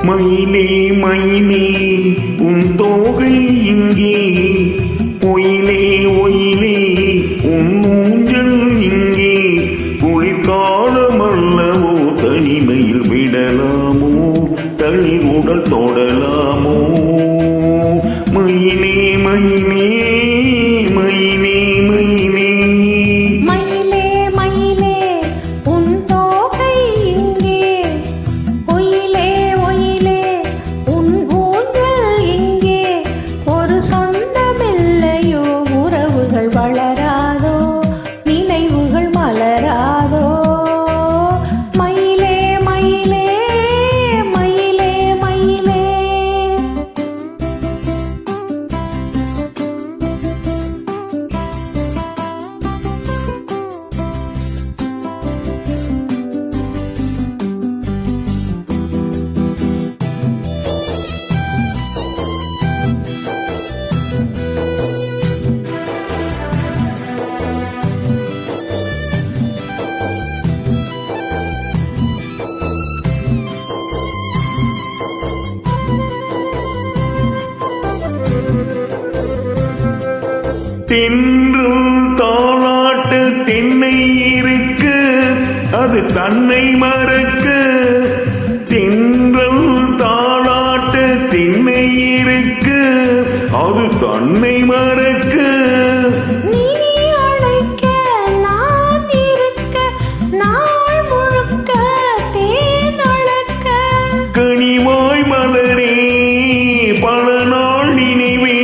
மயிலே மயிலே உன் தோகை இங்கே, ஒயிலே ஒயிலே உன் ஊஞ்சல் இங்கே. குளிர்காலமல்லவோ தனிமையில் விடலாமோ, தனி உடல் தொடலாமோ. மயிலே மயிலே மயிலே மயிலே மயிலே மயிலே உன் தோகை இங்கே, ஒயிலே ஒயிலே உன் ஊஞ்சல் இங்கே. ஒரு சொந்தமில்லையோ, உறவுகள் வளராதோ, நினைவுகள் மலராதோ. மயிலே மயிலே மயிலே மயிலே. தென்றல் தாளாட்டு தென்னை இருக்கு, அது தன்னை மறக்க. தென்றல் தாளாட்டு தென்னை இருக்கு, அது தன்னை மறக்க. நீ அழைக்க நான் இருக்க, நாள் முழுக்க தேன் அளக்க. கனிவாய் மலரே பல நாள் நினைவே,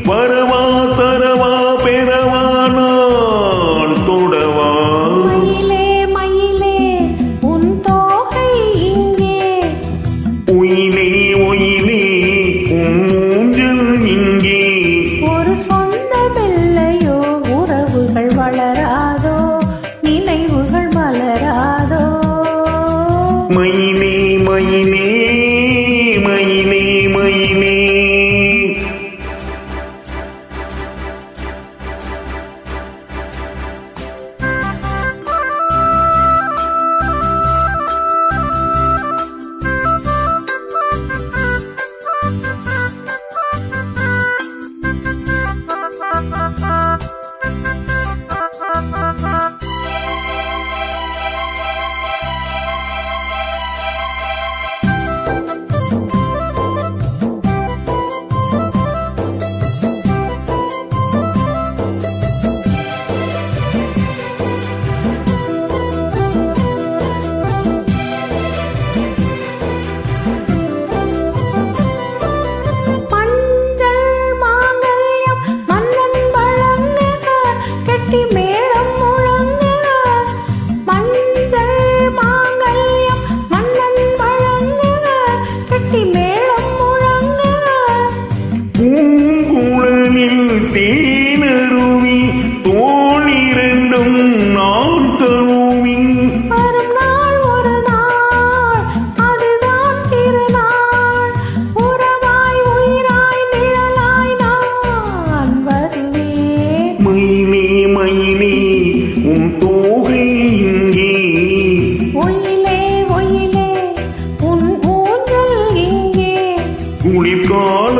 வரவா தரவா பெறவா நாள் தொடவா. மயிலே மயிலே உன் தோகை இங்கே, ஒயிலே ஒயிலே உன் ஊஞ்சல் இங்கே. ஒரு சொந்தமில்லையோ, உறவுகள் வளராதோ, நினைவுகள் மலராதோ. மயிலே மயிலே மயிலே மயிலே. தேனருவி தோளிரண்டும் நான் தழுவி. வரும் நாள் ஒரு நாள், அதுதான் திருநாள். உறவாய் உயிராய் நிழலாய் நான் வருவேன். மயிலே மயிலே உன் தோகை இங்கே, ஒயிலே ஒயிலே உன் ஊஞ்சல் இங்கே. குளிர்கால